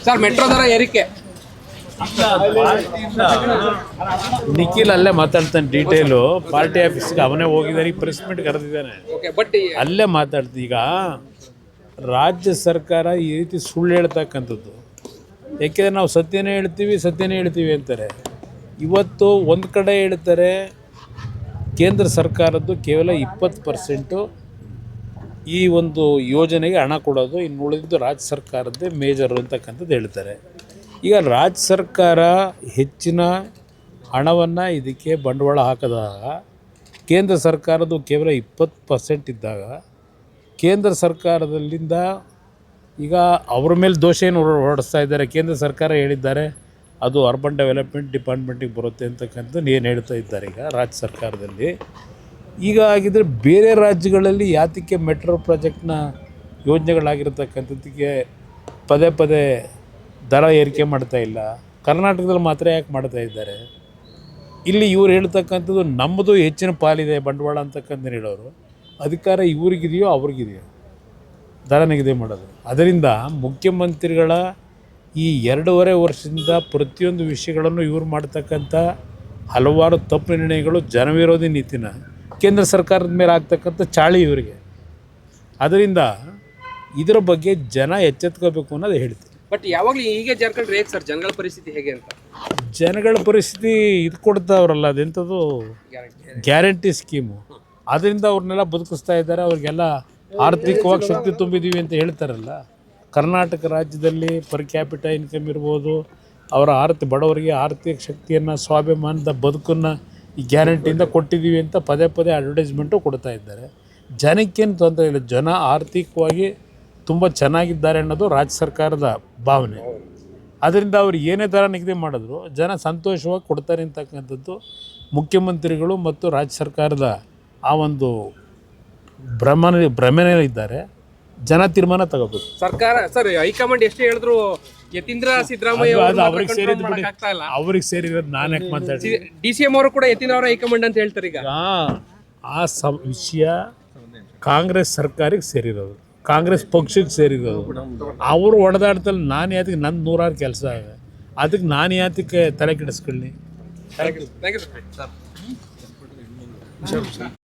Sir metro ದರ ಏರಿಕೆ ನಿಖಿಲ್ ಅಲ್ಲೇ ಮಾತಾಡ್ತಾನೆ ಡೀಟೇಲು. ಪಾರ್ಟಿ ಆಫೀಸ್ಗೆ ಅವನೇ ಹೋಗಿದ್ದಾನೆ, ಈ ಪ್ರೆಸ್ ಮೀಟ್ ಕರೆದಿದ್ದಾನೆ, ಬಟ್ ಅಲ್ಲೇ ಮಾತಾಡ್ತೀನಿ. ಈಗ ರಾಜ್ಯ ಸರ್ಕಾರ ಈ ರೀತಿ ಸುಳ್ಳು ಹೇಳ್ತಕ್ಕಂಥದ್ದು, ಯಾಕೆಂದರೆ ನಾವು ಸತ್ಯನೇ ಹೇಳ್ತೀವಿ ಅಂತಾರೆ. ಇವತ್ತು ಒಂದು ಕಡೆ ಹೇಳ್ತಾರೆ ಕೇಂದ್ರ ಸರ್ಕಾರದ್ದು ಕೇವಲ 20% ಈ ಒಂದು ಯೋಜನೆಗೆ ಹಣ ಕೊಡೋದು, ಇನ್ನು ಉಳಿದಿದ್ದು ರಾಜ್ಯ ಸರ್ಕಾರದ್ದೇ ಮೇಜರು ಅಂತಕ್ಕಂಥದ್ದು ಹೇಳ್ತಾರೆ. ಈಗ ರಾಜ್ಯ ಸರ್ಕಾರ ಹೆಚ್ಚಿನ ಹಣವನ್ನು ಇದಕ್ಕೆ ಬಂಡವಾಳ ಹಾಕಿದಾಗ ಕೇಂದ್ರ ಸರ್ಕಾರದ್ದು ಕೇವಲ 20% ಇದ್ದಾಗ ಕೇಂದ್ರ ಸರ್ಕಾರದಲ್ಲಿಂದ ಈಗ ಅವ್ರ ಮೇಲೆ ದೋಷ ಏನು ಹೊರಡಿಸ್ತಾ ಇದ್ದಾರೆ. ಕೇಂದ್ರ ಸರ್ಕಾರ ಹೇಳಿದ್ದಾರೆ ಅದು ಅರ್ಬನ್ ಡೆವಲಪ್ಮೆಂಟ್ ಡಿಪಾರ್ಟ್ಮೆಂಟಿಗೆ ಬರುತ್ತೆ ಅಂತಕ್ಕಂಥದ್ದು ಏನು ಹೇಳ್ತಾ ಇದ್ದಾರೆ ಈಗ ರಾಜ್ಯ ಸರ್ಕಾರದಲ್ಲಿ. ಈಗ ಆಗಿದ್ದರೆ ಬೇರೆ ರಾಜ್ಯಗಳಲ್ಲಿ ಯಾತಕ್ಕೆ ಮೆಟ್ರೋ ಪ್ರಾಜೆಕ್ಟ್ನ ಯೋಜನೆಗಳಾಗಿರ್ತಕ್ಕಂಥದ್ದಕ್ಕೆ ಪದೇ ದರ ಏರಿಕೆ ಮಾಡ್ತಾ ಇಲ್ಲ, ಕರ್ನಾಟಕದಲ್ಲಿ ಮಾತ್ರ ಯಾಕೆ ಮಾಡ್ತಾ ಇದ್ದಾರೆ? ಇಲ್ಲಿ ಇವ್ರು ಹೇಳ್ತಕ್ಕಂಥದ್ದು ನಮ್ಮದು ಹೆಚ್ಚಿನ ಪಾಲಿದೆ ಬಂಡವಾಳ ಅಂತಕ್ಕಂಥ ಹೇಳೋರು, ಅಧಿಕಾರ ಇವ್ರಿಗಿದೆಯೋ ಅವ್ರಿಗಿದೆಯೋ ದರ ನಿಗದಿ ಮಾಡೋದು. ಅದರಿಂದ ಮುಖ್ಯಮಂತ್ರಿಗಳ ಈ 2.5 ವರ್ಷದಿಂದ ಪ್ರತಿಯೊಂದು ವಿಷಯಗಳನ್ನು ಇವ್ರು ಮಾಡ್ತಕ್ಕಂಥ ಹಲವಾರು ತಪ್ಪು ನಿರ್ಣಯಗಳು ಜನವಿರೋಧಿ ನೀತಿನ ಕೇಂದ್ರ ಸರ್ಕಾರದ ಮೇಲೆ ಆಗ್ತಕ್ಕಂಥ ಚಾಳಿ ಇವರಿಗೆ. ಅದರಿಂದ ಇದರ ಬಗ್ಗೆ ಜನ ಎಚ್ಚೆತ್ಕೋಬೇಕು ಅನ್ನೋದು ಹೇಳ್ತೀನಿ. ಬಟ್ ಯಾವಾಗಲೂ ಹೀಗೆ ಜಾರ್ಖಂಡ್ ಹೇಗೆ ಸರ್ ಜನಗಳ ಪರಿಸ್ಥಿತಿ ಹೇಗೆ ಅಂತ? ಜನಗಳ ಪರಿಸ್ಥಿತಿ ಇದು ಕೊಡ್ತಾವ್ರಲ್ಲ, ಅದೆಂಥದ್ದು ಗ್ಯಾರಂಟಿ ಸ್ಕೀಮು, ಅದರಿಂದ ಅವ್ರನ್ನೆಲ್ಲ ಬದುಕಿಸ್ತಾ ಇದ್ದಾರೆ. ಅವ್ರಿಗೆಲ್ಲ ಆರ್ಥಿಕವಾಗಿ ಶಕ್ತಿ ತುಂಬಿದ್ದೀವಿ ಅಂತ ಹೇಳ್ತಾರಲ್ಲ. ಕರ್ನಾಟಕ ರಾಜ್ಯದಲ್ಲಿ ಪರ್ ಕ್ಯಾಪಿಟ ಇನ್ಕಮ್ ಇರ್ಬೋದು, ಅವರ ಬಡವರಿಗೆ ಆರ್ಥಿಕ ಶಕ್ತಿಯನ್ನು, ಸ್ವಾಭಿಮಾನದ ಬದುಕನ್ನು ಈ ಗ್ಯಾರಂಟಿಯಿಂದ ಕೊಟ್ಟಿದ್ದೀವಿ ಅಂತ ಪದೇ ಅಡ್ವರ್ಟೈಸ್ಮೆಂಟು ಕೊಡ್ತಾ ಇದ್ದಾರೆ. ಜನಕ್ಕೇನು ತೊಂದರೆ ಇಲ್ಲ, ಜನ ಆರ್ಥಿಕವಾಗಿ ತುಂಬ ಚೆನ್ನಾಗಿದ್ದಾರೆ ಅನ್ನೋದು ರಾಜ್ಯ ಸರ್ಕಾರದ ಭಾವನೆ. ಅದರಿಂದ ಅವ್ರು ಏನೇ ದರ ನಿಗದಿ ಮಾಡಿದ್ರು ಜನ ಸಂತೋಷವಾಗಿ ಕೊಡ್ತಾರೆ ಅಂತಕ್ಕಂಥದ್ದು ಮುಖ್ಯಮಂತ್ರಿಗಳು ಮತ್ತು ರಾಜ್ಯ ಸರ್ಕಾರದ ಆ ಒಂದು ಭ್ರಮೆಯಲ್ಲಿದ್ದಾರೆ. ಜನ ತೀರ್ಮಾನ ತಗೋಬೇಕು. ಸರ್ಕಾರ ಸರ್ ಹೈಕಮಾಂಡ್ ಎಷ್ಟು ಹೇಳಿದ್ರು ಯತೀಂದ್ರ ಸಿದ್ದರಾಮಯ್ಯ ಅವ್ರಿಗೆ ಸೇರಿರೋದು ನಾನು ಯಾಕೆ ಮಾತಾಡ್ತೀನಿ? DCM ಅವರು ಕೂಡ ಯತೀಂದ್ರ ಅವರ ಹೈಕಮಾಂಡ್ ಅಂತ ಹೇಳ್ತಾರೆ. ಈಗ ಆ ವಿಷಯ ಕಾಂಗ್ರೆಸ್ ಸರ್ಕಾರಕ್ಕೆ ಸೇರಿರೋದು, ಕಾಂಗ್ರೆಸ್ ಪಕ್ಷಕ್ಕೆ ಸೇರಿರೋದು. ಅವರು ಹೊಡೆದಾಡ್ತಲ್ಲಿ ನಾನು ಯಾತಕ್ಕೆ ನನ್ನ 100 ಕೆಲಸ ಇದೆ, ಅದಕ್ಕೆ ನಾನು ಯಾತಕ್ಕೆ ತಲೆ ಕೆಡಿಸ್ಕೊಳ್ಳಿ? Thank you sir.